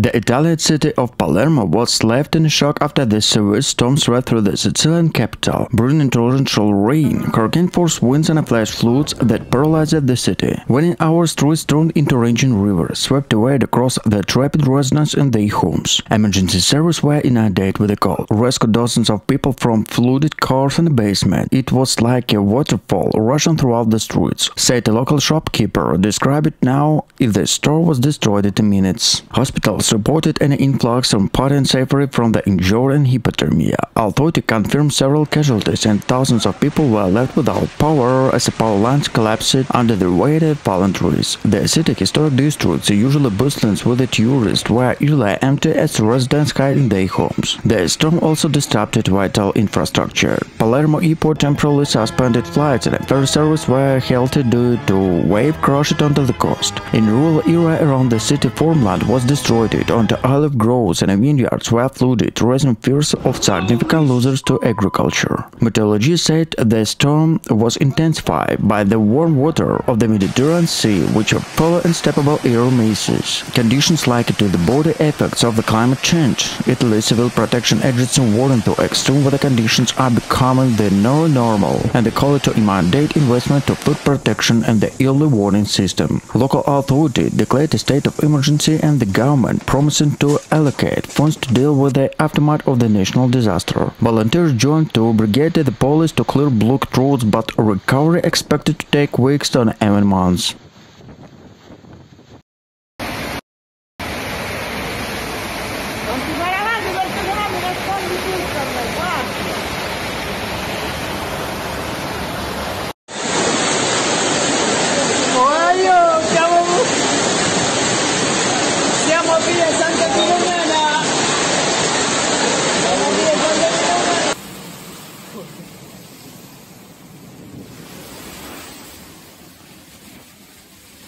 The Italian city of Palermo was left in shock after the severe storm swept through the Sicilian capital, bringing torrential rain, hurricane-force winds and flash floods that paralyzed the city. Within hours, streets turned into raging rivers, swept away across the trapped residents in their homes. Emergency services were inundated with the cold, rescued dozens of people from flooded cars in the basement. It was like a waterfall rushing throughout the streets, said a local shopkeeper. Describe it now if the store was destroyed in minutes. Hospitals reported an influx of patients suffering from the injured and hypothermia. Authorities confirmed several casualties and thousands of people were left without power as the power lines collapsed under the weight of fallen trees. The city's historic districts, usually bustling with the tourists, were eerily empty as residents hid in their homes. The storm also disrupted vital infrastructure. Palermo airport temporarily suspended flights and ferry service were halted due to wave crashed onto the coast. In rural area around the city, farmland was destroyed onto olive groves and vineyards were flooded, raising fears of significant losses to agriculture. Meteorologists said the storm was intensified by the warm water of the Mediterranean Sea, which are polar and steppable air masses. Conditions likely to the border effects of the climate change. Italy's Civil Protection Agency warned that extreme weather conditions are becoming the new normal, and they call it to mandate investment to flood protection and the early warning system. Local authorities declared a state of emergency, and the government promising to allocate funds to deal with the aftermath of the national disaster. Volunteers joined to brigade the police to clear blocked roads, but recovery expected to take weeks to even months.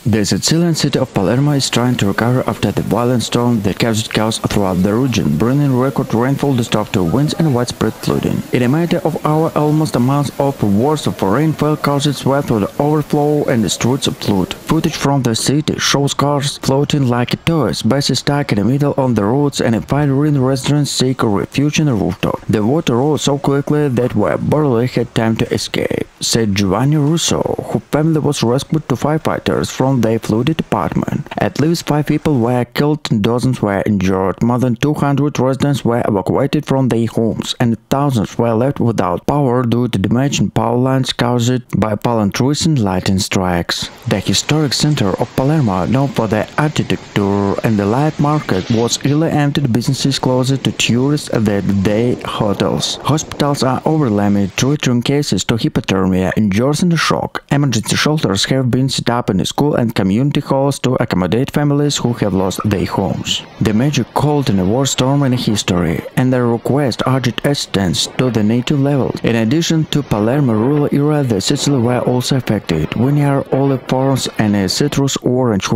The Sicilian city of Palermo is trying to recover after the violent storm that caused chaos throughout the region, bringing record rainfall, destructive winds and widespread flooding. In a matter of hours, almost a month of worst of rainfall caused sweat through the overflow and the streets flood. Footage from the city shows cars floating like toys, buses stuck in the middle on the roads, and fire-ridden residents seek refuge in the rooftop. The water rose so quickly that we barely had time to escape, said Giovanni Russo, whose family was rescued to firefighters from their flooded apartment. At least 5 people were killed and dozens were injured. More than 200 residents were evacuated from their homes, and thousands were left without power due to damage in power lines caused by fallen trees and lightning strikes. The historic center of Palermo, known for the architecture and the light market, was really empty. Businesses closed to tourists at the day hotels. Hospitals are overwhelmed, treating cases to hypothermia, injuries and shock. Emergency shelters have been set up in the school and community halls to accommodate families who have lost their homes. The major called in a worst storm in history, and their request urged assistance to the native level. In addition to Palermo rural area, the Sicily were also affected. Vineyard, olive farms and a citrus orange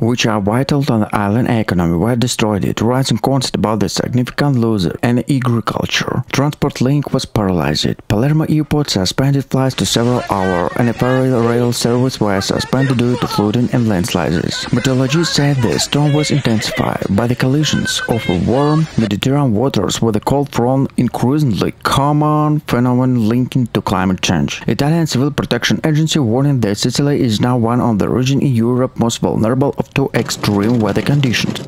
which are vital to the island economy were destroyed, rising concerns about the significant losses and agriculture. Transport link was paralyzed. Palermo airport suspended flights to several hours, and a ferry rail service were suspended due to flooding and landslides. Meteorologists said the storm was intensified by the collisions of warm Mediterranean waters with a cold front, increasingly common phenomenon linking to climate change. Italian Civil Protection Agency warning that Sicily is now one of the regions in Europe most vulnerable to extreme weather conditions.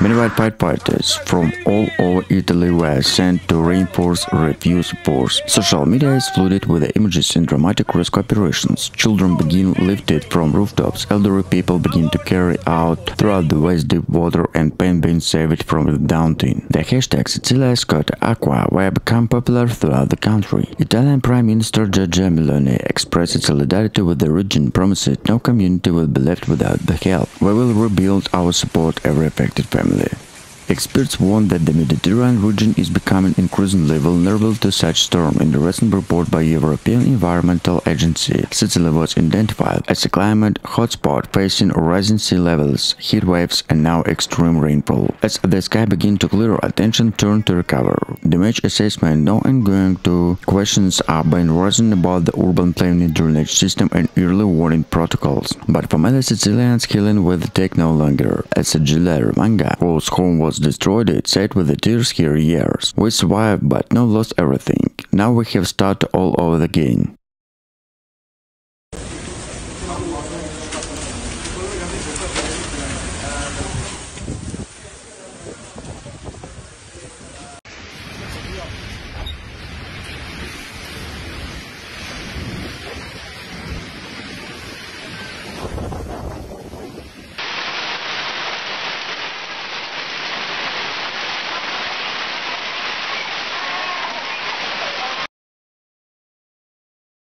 Meanwhile, firefighters from all over Italy were sent to reinforce refuse force. Social media is flooded with the images and dramatic rescue operations. Children begin lifted from rooftops, elderly people begin to carry out throughout the waist deep water, and pain being saved from the daunting. The hashtag Sicilia Scotta Aqua were become popular throughout the country. Italian Prime Minister Giorgia Meloni expressed solidarity with the region, promising no community will be left without the help. We will rebuild our support every affected family. Experts warn that the Mediterranean region is becoming increasingly vulnerable to such storm. In the recent report by European Environmental Agency, Sicily was identified as a climate hotspot facing rising sea levels, heat waves, and now extreme rainfall. As the sky begins to clear, attention turned to recover. Damage assessment now ongoing to questions are being raised about the urban planning, drainage system, and early warning protocols. But for many Sicilians, healing will take no longer. As Giulia Romanga, whose home was destroyed, it said with the tears here years. We survived but not lost everything. Now we have started all over again.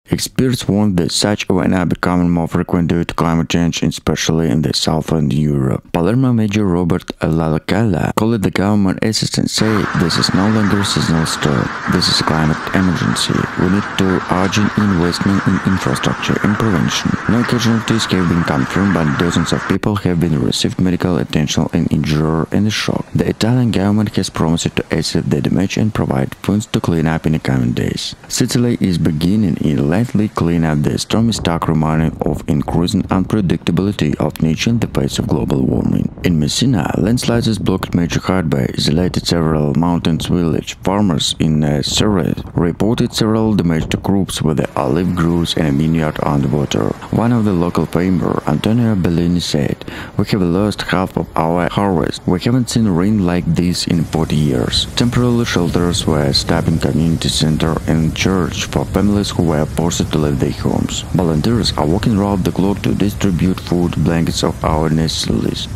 Experts warn that such events are becoming more frequent due to climate change, especially in the southern Europe. Palermo Mayor Robert Lalacalla called the government assistance, say this is no longer a seasonal storm. This is a climate emergency. We need to urgent investment in infrastructure and prevention. No casualties have been confirmed, but dozens of people have been received medical attention and injured in the shock. The Italian government has promised to assess the damage and provide funds to clean up in the coming days. Sicily is beginning in clean up the stormy stark reminder of increasing unpredictability of nature in the face of global warming. In Messina, landslides blocked major highway, isolated several mountains village. Farmers in Surrey reported several damaged crops with the olive groves and a vineyard underwater. One of the local farmer, Antonio Bellini, said, "We have lost half of our harvest. We haven't seen rain like this in 40 years." Temporary shelters were established in community center and church for families who were forced to leave their homes. Volunteers are working around the clock to distribute food, blankets of our necessities.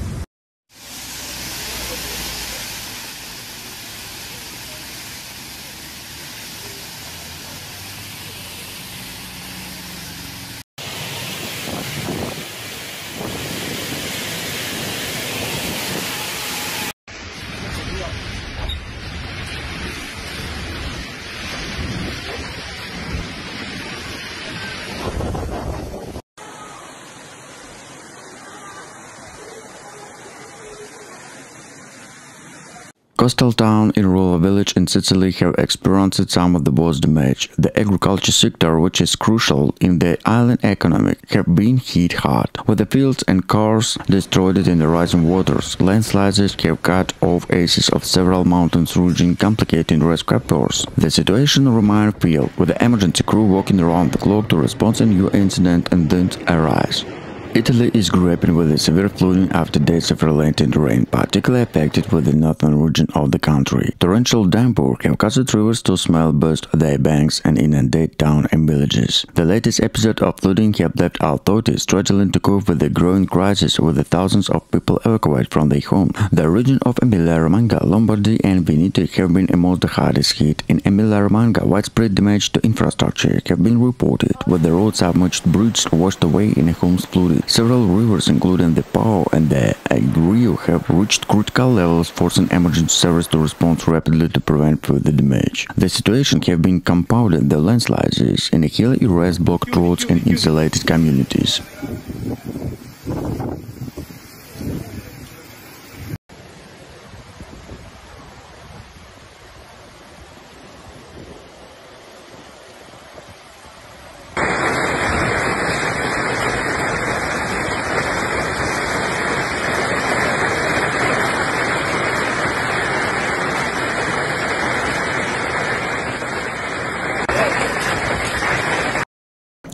Coastal town in rural village in Sicily have experienced some of the worst damage. The agriculture sector, which is crucial in the island economy, have been hit hard, with the fields and cars destroyed in the rising waters. Landslides have cut off aces of several mountains region, complicating rescue efforts. The situation remains fierce, with the emergency crew working around the clock to respond to new incidents and then arise. Italy is grappling with a severe flooding after days of relentless rain, particularly affected with the northern region of the country. Torrential downpour have caused rivers to swell, burst their banks, and inundate towns and villages. The latest episode of flooding have left authorities struggling to cope with the growing crisis, with the thousands of people evacuated from their homes. The region of Emilia-Romagna, Lombardy, and Veneto have been among the hardest hit. In Emilia-Romagna, widespread damage to infrastructure have been reported, with the roads submerged, bridges washed away, and homes flooded. Several rivers, including the Po and the Agrio, have reached critical levels, forcing emergency service to respond rapidly to prevent further damage. The situation have been compounded by landslides in hilly areas, blocked roads, and isolated communities.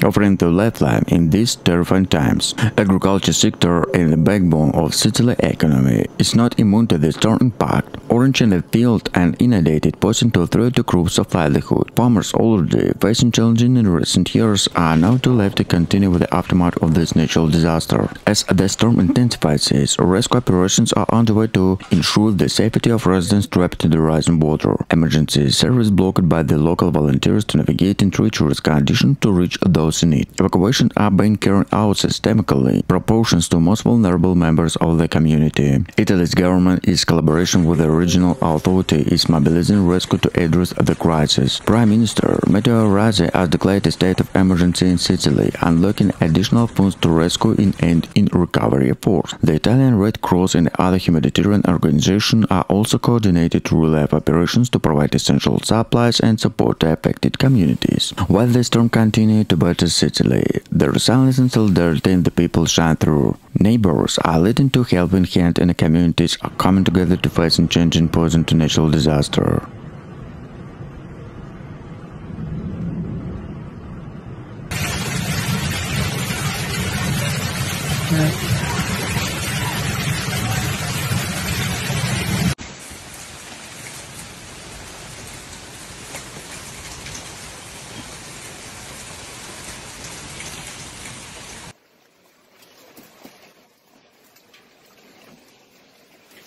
offering the lifeline in these terrifying times. Agriculture sector is the backbone of Sicily's economy. It's not immune to the storm impact. Orange in the field and inundated posing to threat to groups of livelihood. Farmers already facing challenges in recent years are now too late to continue with the aftermath of this natural disaster. As the storm intensifies, rescue operations are underway to ensure the safety of residents trapped in the rising water. Emergency service blocked by the local volunteers to navigate in treacherous conditions to reach those in need. Evacuations are being carried out systemically, proportions to most vulnerable members of the community. Italy's government, in collaboration with the regional authority, is mobilizing rescue to address the crisis. Prime Minister Matteo Renzi has declared a state of emergency in Sicily, unlocking additional funds to rescue and in recovery efforts. The Italian Red Cross and other humanitarian organizations are also coordinated relief operations to provide essential supplies and support the affected communities. While the storm continued to batter Sicily, the resilience and solidarity in the people shine through. Neighbors are leading to helping hand and communities are coming together to face and change imposing to natural disaster.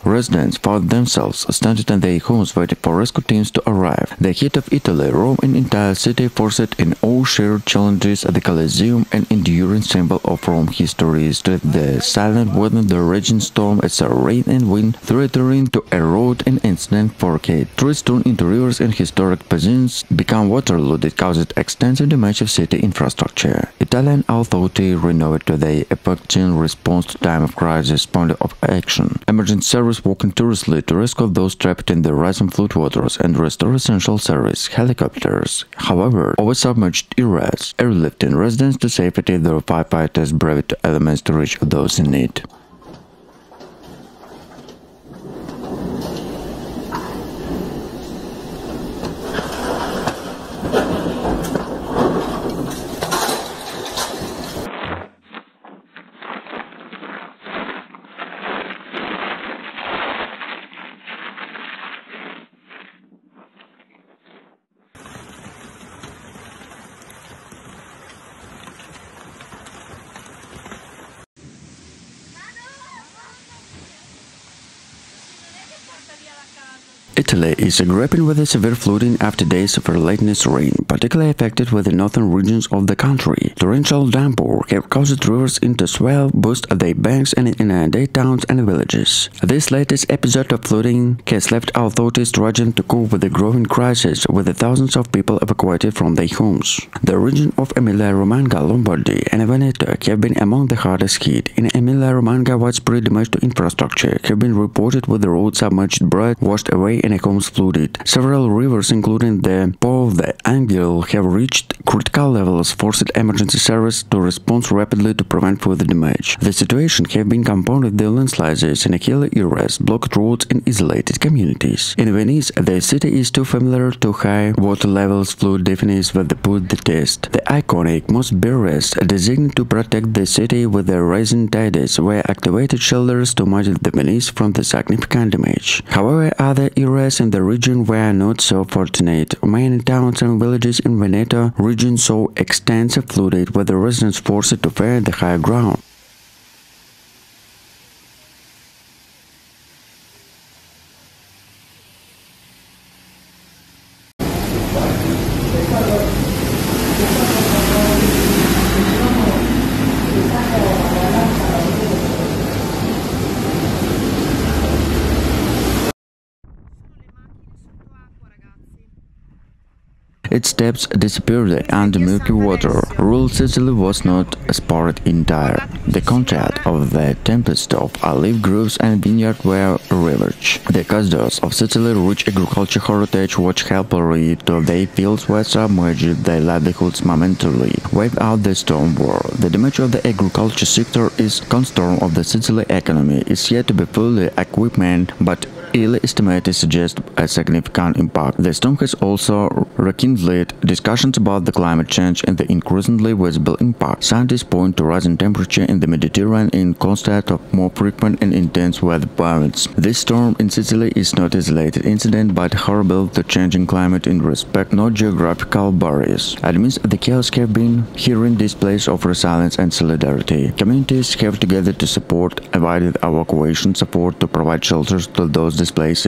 Residents found themselves stranded in their homes waiting for rescue teams to arrive. The heat of Italy, Rome and entire city forced in all shared challenges at the Colosseum, an enduring symbol of Rome history, stood the silent weather the raging storm as a rain and wind threatening to erode an instant forcade. Trees turned into rivers and historic basins became waterloo that caused extensive damage of city infrastructure. Italian authorities renovated their epoch-changing response to time of crisis point of action. Emergency service working tirelessly to rescue those trapped in the rising floodwaters and restore essential service helicopters. However, over-submerged areas, airlifting residents to safety, the firefighters braved elements to reach those in need. Italy is grappling with a severe flooding after days of relentless rain, particularly affected with the northern regions of the country. Torrential downpours have caused rivers to swell, boost their banks, and inundate towns and villages. This latest episode of flooding has left authorities struggling to cope with the growing crisis, with the thousands of people evacuated from their homes. The region of Emilia-Romagna, Lombardy, and Veneto have been among the hardest hit. In Emilia-Romagna, widespread damage to infrastructure have been reported, with the roads submerged, bridges washed away, and homes flooded. Several rivers, including the Po of the Angle, have reached critical levels, forced emergency service to respond rapidly to prevent further damage. The situation has been compounded by landslides in hilly areas, blocked roads, and isolated communities. In Venice, the city is too familiar to high water levels. Flood definitions will put the test. The iconic most barriers designed to protect the city with the rising tides were activated shelters to mitigate the Venice from the significant damage. However, other areas in the region were not so fortunate. Many towns and villages in Veneto region saw extensive flooding, with the residents forced to fare the higher ground. Its steps disappeared under murky water. Rural Sicily was not spared entire. The contact of the tempest of olive groves and vineyards were ravaged. The customers of Sicily, rich agricultural heritage, watched helplessly to their fields were submerged, their livelihoods momentarily wiped out the storm war. The damage of the agriculture sector is cornerstone of the Sicily economy is yet to be fully equipped, but early estimates suggest a significant impact. The storm has also rekindled discussions about the climate change and the increasingly visible impact. Scientists point to rising temperature in the Mediterranean in contrast of more frequent and intense weather patterns. This storm in Sicily is not an isolated incident but horrible to changing climate in respect not geographical barriers. Amidst the chaos have been hearing displays of resilience and solidarity. Communities have together to support avoided evacuation support to provide shelters to those displaced.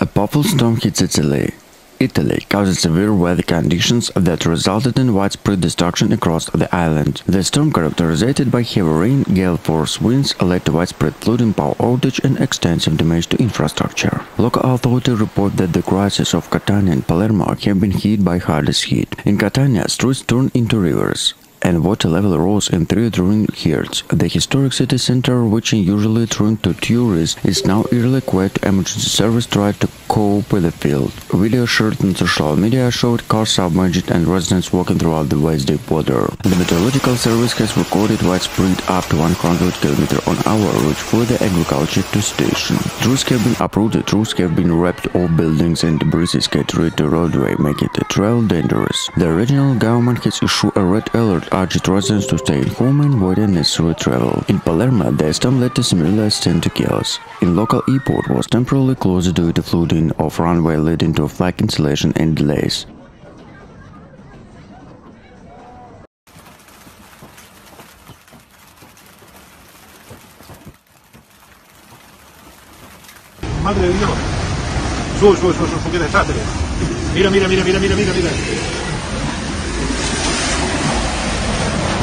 A powerful storm hit Sicily, Italy, caused severe weather conditions that resulted in widespread destruction across the island. The storm, characterized by heavy rain, gale force winds, led to widespread flooding, power outage, and extensive damage to infrastructure. Local authorities report that the crises of Catania and Palermo have been hit by hardest hit. In Catania, streets turned into rivers, and water level rose in 3 during years. The historic city center, which usually turned to tourists, is now eerily quiet. Emergency service tried to cope with the field. Video shared on social media showed cars submerged and residents walking throughout the waist-deep water. The meteorological service has recorded widespread up to 100 km/h route for the agriculture to station. Trees have been uprooted, roofs have been ripped off buildings, and debris is scattered to roadway, making the trail dangerous. The regional government has issued a red alert, urged residents to stay at home and avoid unnecessary travel. In Palermo, the storm led to similar extent to chaos. In local airport was temporarily closed due to flooding of runway, leading to flight cancellation and delays. Madre de Dios. Sube, qué desastre. Mira.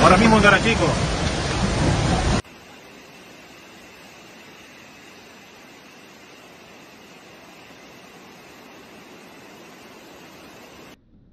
Ahora mismo en Garachico.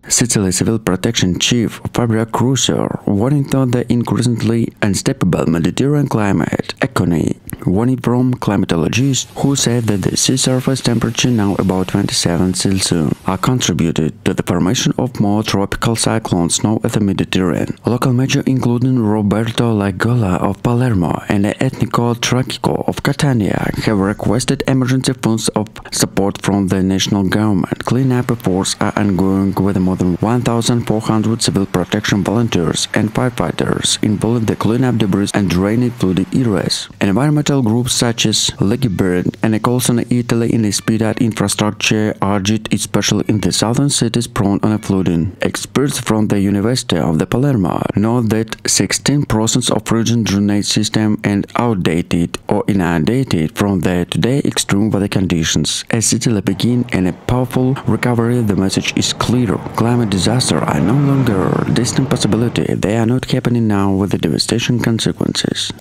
Sicily Civil Protection Chief Fabio Cruiser warning thought the increasingly unstable Mediterranean climate economy, warning from climatologists who said that the sea surface temperature now about 27 Celsius are contributed to the formation of more tropical cyclones now at the Mediterranean. Local media including Roberto Lagola of Palermo and Etnico Tragico of Catania have requested emergency funds of support from the national government. Cleanup efforts are ongoing with more than 1,400 civil protection volunteers and firefighters involved in the cleanup debris and draining flooded areas. Environmental groups such as Bird and Colson Italy in the speed up infrastructure urged, especially in the southern cities prone on flooding. Experts from the University of the Palermo note that 16% of region drainage system and outdated or inundated from the today extreme weather conditions. As Sicily begin in a powerful recovery, the message is clear. Climate disasters are no longer a distant possibility, they are not happening now with the devastating consequences.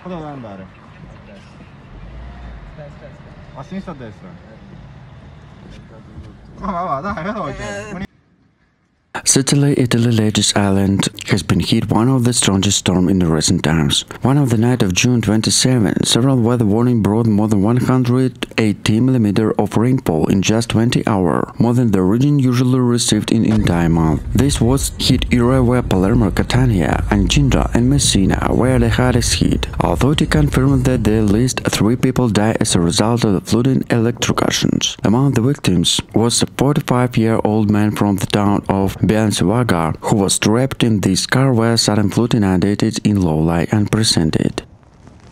Dove deve andare? A sinistra o a destra? Va, dai, veloce. Sicily, Italy's largest island, has been hit one of the strongest storms in recent times. One of the night of June 27, several weather warnings brought more than 180 mm of rainfall in just 20 hours, more than the region usually received in entire month. This was hit area where Palermo, Catania, Anginda, and Messina were the hardest hit. Authorities confirmed that at least 3 people died as a result of the flooding electrocutions. Among the victims was a 45-year-old man from the town of Biancivaga, who was trapped in this car where sudden flood inundated in low light and presented.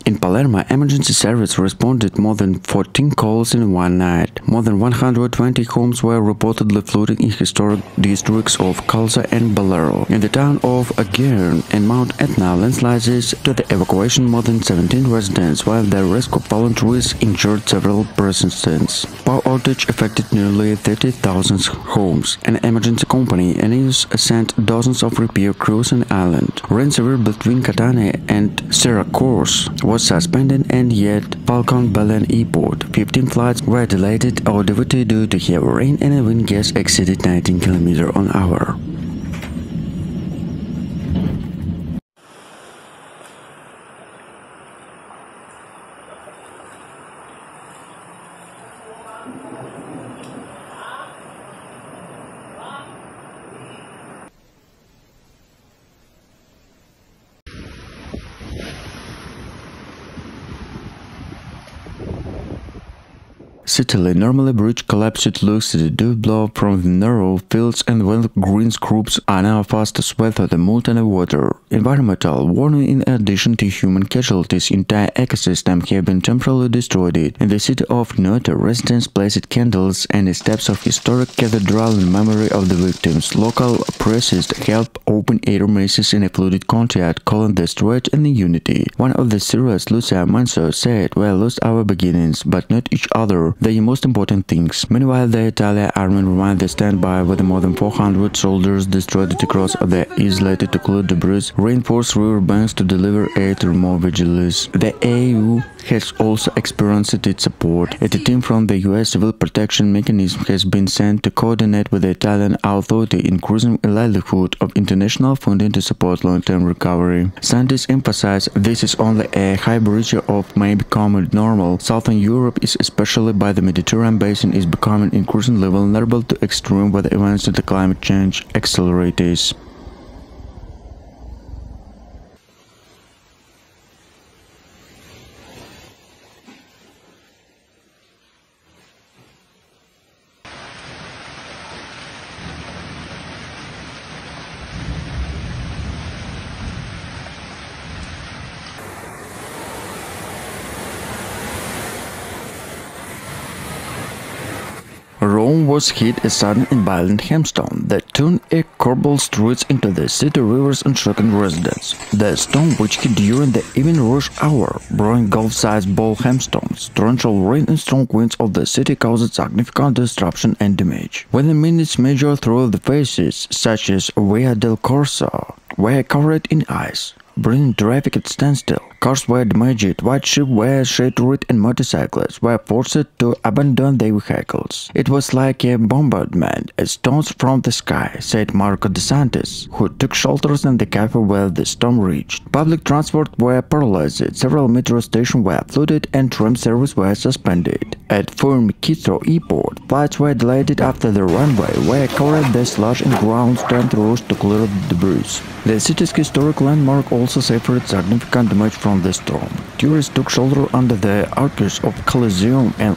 In Palermo, emergency service responded more than 14 calls in one night. More than 120 homes were reportedly flooding in historic districts of Calza and Palermo. In the town of Aguirre and Mount Etna, landslides to the evacuation more than 17 residents, while the rescue volunteers injured several persons. Power outage affected nearly 30,000 homes. An emergency company, Eneas, sent dozens of repair crews on the island. Rain severe between Catania and Syracuse was suspended, and yet Falcon Belen Airport. 15 flights were delayed or diverted due to heavy rain, and the wind gusts exceeded 19 km/h. Sicily, normally bridge collapsed looks at the dew blow from the narrow fields, and when green groups are now fast to swell through the molten water. Environmental warning: in addition to human casualties, entire ecosystem have been temporarily destroyed. In the city of Noto, residents placed candles and the steps of historic cathedral in memory of the victims. Local priests helped open air masses in a flooded courtyard, calling the strength and the unity. One of the Syrians, Lucia Manso, said, "We lost our beginnings, but not each other. The most important things." Meanwhile, the Italian army remained the standby with more than 400 soldiers destroyed across the isolated to clear debris, reinforce river banks to deliver aid to more vigilantes. The EU has also experienced its support. A team from the US Civil Protection Mechanism has been sent to coordinate with the Italian authority, increasing the livelihood of international funding to support long-term recovery. Scientists emphasize this is only a high bridge of may become normal. Southern Europe is, especially by the Mediterranean basin, is becoming increasingly vulnerable to extreme weather events and the climate change accelerators. Rome was hit a sudden and violent hailstorm that turned a cobbled streets into the city rivers and shocking residents. The storm, which hit during the evening rush hour, brought golf-sized ball hailstones, torrential rain and strong winds of the city caused significant disruption and damage. Within minutes, major thoroughfares such as Via del Corso were covered in ice, bringing traffic at standstill. Cars were damaged, white ships were shattered, and motorcyclists were forced to abandon their vehicles. "It was like a bombardment, stones from the sky," said Marco De Santis, who took shelter in the cafe where the storm reached. Public transport were paralyzed, several metro stations were flooded, and tram service were suspended. At Fiumicino Airport, flights were delayed after the runway were covered by slush and ground strength rose to clear the debris. The city's historic landmark also suffered significant damage from the storm. Tourists took shelter under the arches of Colosseum and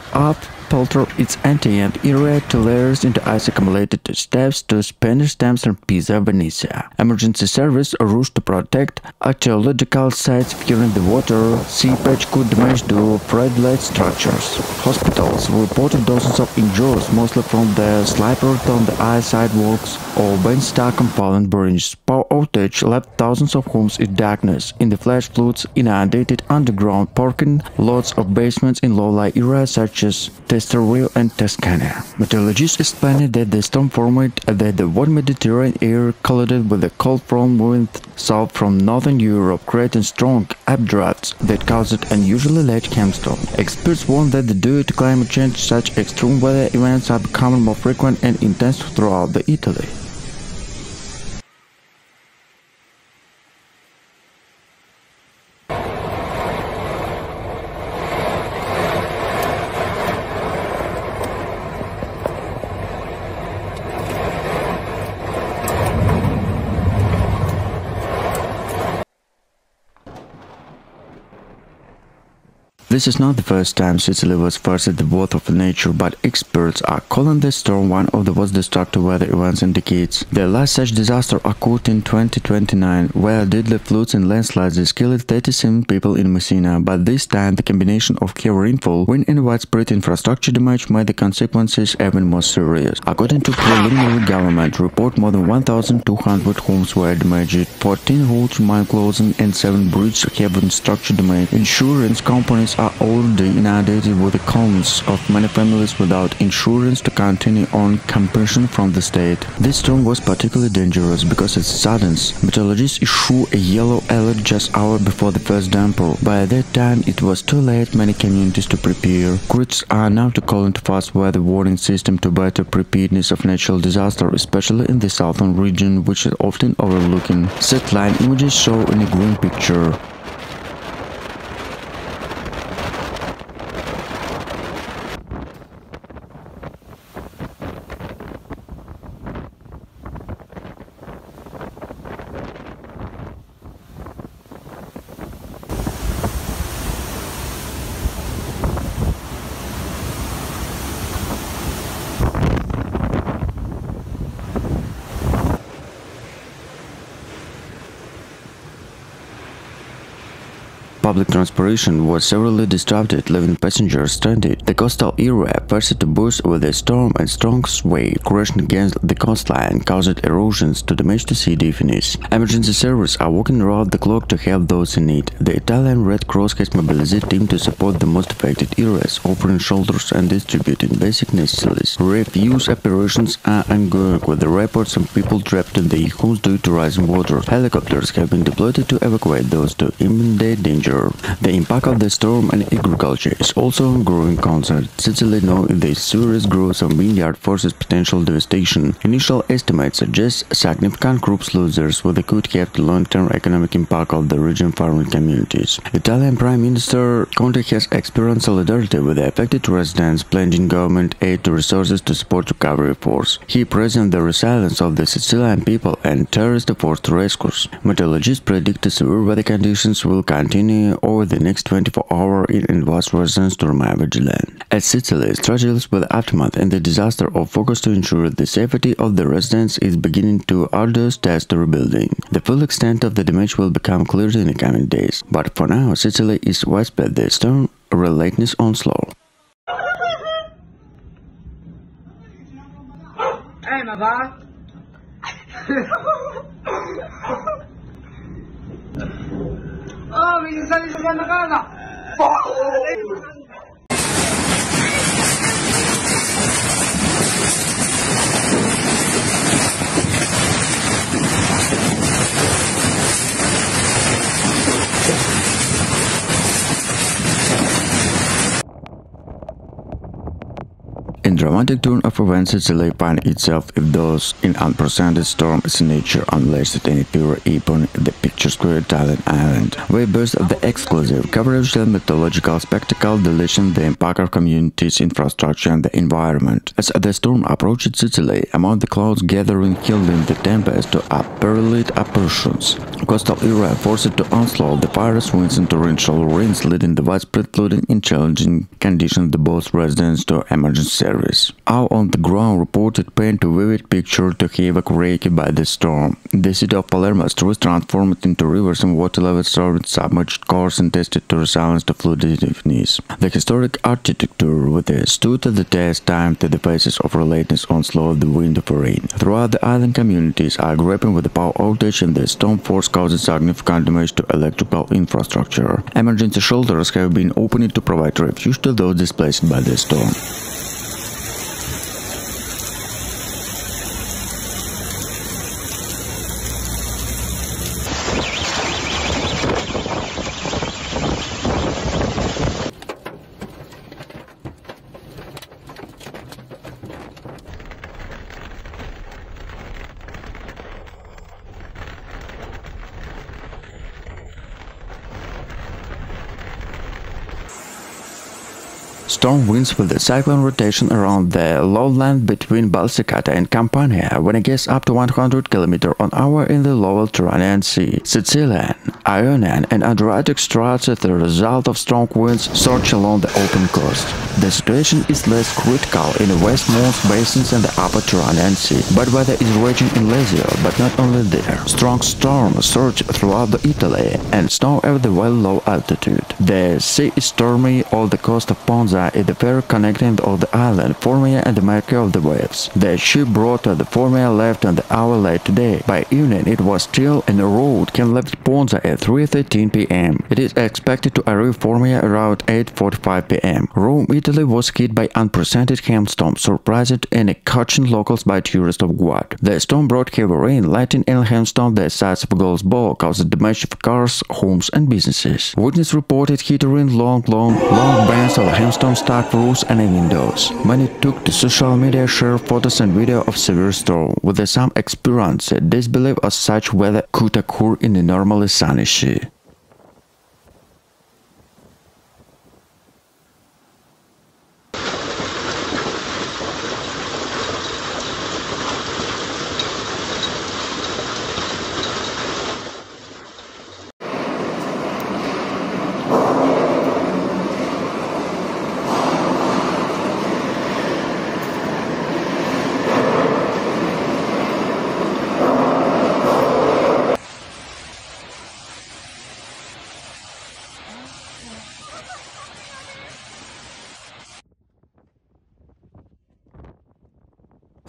pelted its ancient area to layers into ice accumulated to steps to Spanish stamps and Pisa, Venezia. Emergency service rushed to protect archaeological sites fearing the water seepage could damage the fragile structures. Hospitals reported dozens of injuries, mostly from the slippers on the ice sidewalks or being stuck on fallen bridges. Power outage left thousands of homes in darkness. In the flash floods, inundated underground parking lots of basements in low-lying areas such as Rio and Toscana. Meteorologists explained that the storm formed that the warm Mediterranean air collided with the cold front moving south from northern Europe, creating strong updrafts that caused unusually large hailstones. Experts warn that due to climate change, such extreme weather events are becoming more frequent and intense throughout Italy. This is not the first time Sicily was faced with the wrath of nature, but experts are calling this storm one of the most destructive weather events in decades. The last such disaster occurred in 2029, where deadly floods and landslides killed 37 people in Messina, but this time the combination of heavy rainfall, wind and widespread infrastructure damage made the consequences even more serious. According to preliminary government report, more than 1,200 homes were damaged, 14 roads, mine closing and 7 bridges have structure damage. Insurance companies are already inundated with the claims of many families without insurance to continue on compensation from the state. This storm was particularly dangerous because its suddenness. Meteorologists issued a yellow alert just hours before the first downpour. By that time, it was too late many communities to prepare. Critics are now to call into fast weather warning system to better preparedness of natural disaster, especially in the southern region, which is often overlooking. Satellite images show in a green picture. Public transportation was severely disrupted, leaving passengers stranded. The coastal area faced to burst with a storm and strong sway, crashing against the coastline, caused erosions to damage the sea definies. Emergency services are working around the clock to help those in need. The Italian Red Cross has mobilized teams to support the most affected areas, offering shelters and distributing basic necessities. Refuse operations are ongoing, with the reports of people trapped in their homes due to rising water. Helicopters have been deployed to evacuate those to imminent danger. The impact of the storm on agriculture is also a growing concern. Sicily knows the serious growth of vineyard forces potential devastation. Initial estimates suggest significant crops losers, with a could have the long-term economic impact of the region farming communities. Italian Prime Minister Conte has experienced solidarity with the affected residents, pledging government aid to resources to support recovery efforts. He praised the resilience of the Sicilian people and terrorist forced rescues. Meteorologists predict the severe weather conditions will continue over the next 24 hours in invite residents to remain vigilant. As Sicily struggles with the aftermath and the disaster of focus to ensure the safety of the residents is beginning to arduous task to rebuilding. The full extent of the damage will become clear in the coming days, but for now Sicily is widespread the storm relentless onslaught. Hey, my boss. Oh, mi stai giocando a casa! In dramatic turn of events, Sicily finds itself those in unprecedented storm its nature unleashed any pure upon the picturesque Italian island. We burst of the exclusive coverage and mythological spectacle deletion the impact of communities, infrastructure and the environment. As the storm approached Sicily, among the clouds gathering yielding the tempest to paralyzed apparitions. Coastal area forced to onslaught the fierce winds and torrential rains, leading the widespread flooding in challenging conditions to both residents to emergency service. Our on the ground reported paint a vivid picture to havoc wreaked by the storm. The city of Palermo was transformed into rivers and water levels served submerged cars and tested to resilience to floodedness. The historic architecture stood at the test time to the faces of relentless onslaught of the wind of rain. Throughout the island communities are grappling with the power outage, and the storm force caused significant damage to electrical infrastructure. Emergency shelters have been opened to provide refuge to those displaced by the storm. Storm winds with the cyclone rotation around the lowland between Basilicata and Campania when it gets up to 100 km/h in the lower Tyrrhenian Sea. Sicilian, Ionian and Adriatic strata as the result of strong winds surge along the open coast. The situation is less critical in the westmost basins and the upper Tyrrhenian Sea, but weather is raging in Lazio, but not only there. Strong storms surge throughout the Italy and snow at the well low altitude. The sea is stormy on the coast of Ponza is the ferry connecting of the island Formia and the marker of the waves. The ship brought to the Formia left an hour late today. By evening it was still and the road can left Ponza at 3:13 p.m. It is expected to arrive Formia around 8:45 p.m. Rome, Italy was hit by unprecedented hailstorm, surprised and catching locals by tourists of Guad. The storm brought heavy rain, lightning and hailstorm the size of a golf ball, caused damage of cars, homes and businesses. Witness reported hearing long bands of hailstorm stuck roofs and windows. Many took to social media share photos and video of severe storm, with some experienced disbelief as such weather could occur in a normally sunny sea.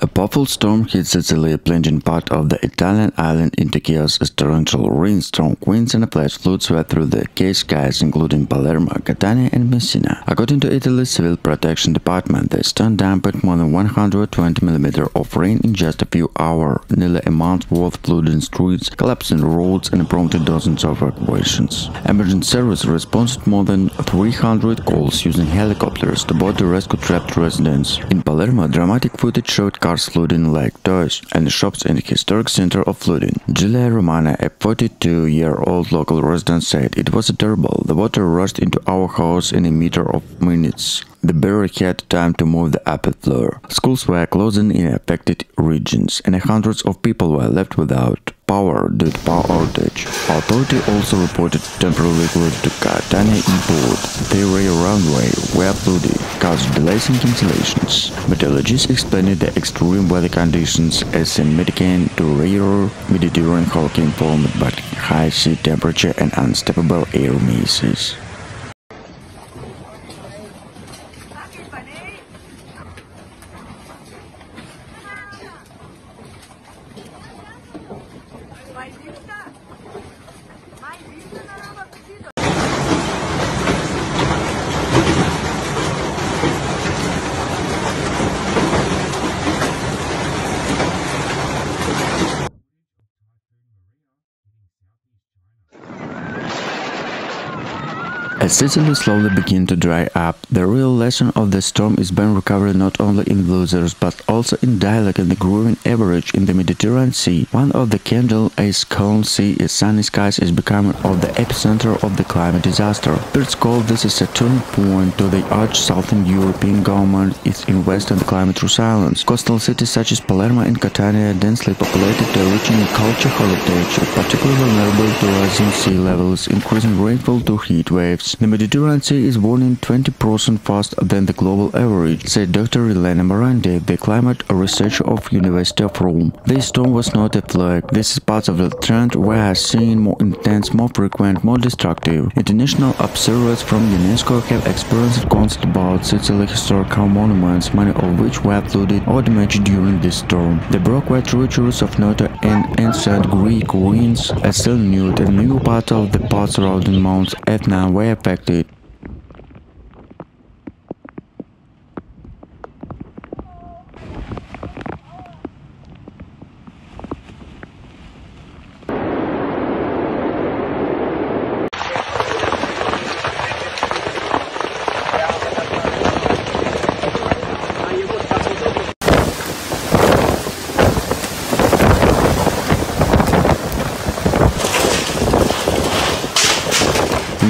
A powerful storm hit Sicily, plunging part of the Italian island into chaos as torrential rain, strong winds and flash floods swept through the gray skies, including Palermo, Catania and Messina. According to Italy's Civil Protection Department, the storm dumped more than 120 mm of rain in just a few hours, nearly a month's worth, flooding streets, collapsing roads and prompted dozens of evacuations. Emergency service responded more than 300 calls using helicopters to board the rescue trapped residents. In Palermo, dramatic footage showed cars flooding like toys and shops in the historic center of flooding. Giulia Romana, a 42-year-old local resident, said, "It was terrible. The water rushed into our house in a matter of minutes. The barrier had time to move the upper floor. Schools were closing in affected regions, and hundreds of people were left without power due to power outage." Authority also reported temporarily closed to Catania Airport. The rail runway were flooded, caused delays and cancellations. Meteorologists explained the extreme weather conditions as a mitigant to rare Mediterranean hurricane formed by high sea temperature and unstable air masses. As Sicily slowly begins to dry up, the real lesson of the storm is being recovered not only in blizzards but also in dialogue and the growing average in the Mediterranean Sea. One of the candle ice calm sea is sunny skies is becoming of the epicenter of the climate disaster. Experts call this a turning point to the urge Southern European government is invest in the climate resilience. Coastal cities such as Palermo and Catania, densely populated, are reaching a culture heritage, particularly vulnerable to rising sea levels, increasing rainfall to heat waves. The Mediterranean Sea is warming 20% faster than the global average, said Dr. Elena Morandi, the climate researcher of University of Rome. This storm was not a fluke. This is part of the trend we are seeing more intense, more frequent, more destructive. International observers from UNESCO have experienced concerns about Sicily's historical monuments, many of which were flooded or damaged during this storm. The Brockway tributaries of Noto and ancient Greek ruins are still nude, and new parts of the parts surrounding Mount Etna were affected.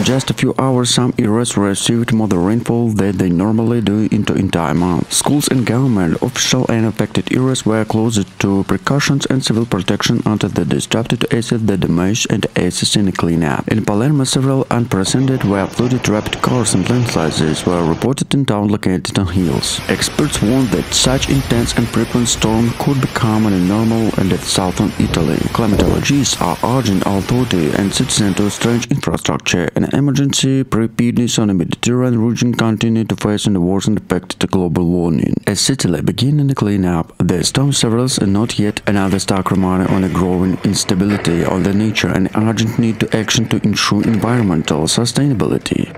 In just a few hours, some areas received more rainfall than they normally do into entire month. Schools and government officials in affected areas were closed to precautions and civil protection until the disrupted assist the damage and assist in the cleanup. In Palermo, several unprecedented were-flooded rapid cars and landslides were reported in towns located on hills. Experts warned that such intense and frequent storm could become a normal in southern Italy. Climatologists are urging authorities and citizens to strengthen infrastructure and emergency preparedness on the Mediterranean region continue to face the worsened effect of global warming. As Sicily begins the cleanup, the storm severs and not yet another stark reminder on a growing instability on the nature and urgent need to action to ensure environmental sustainability.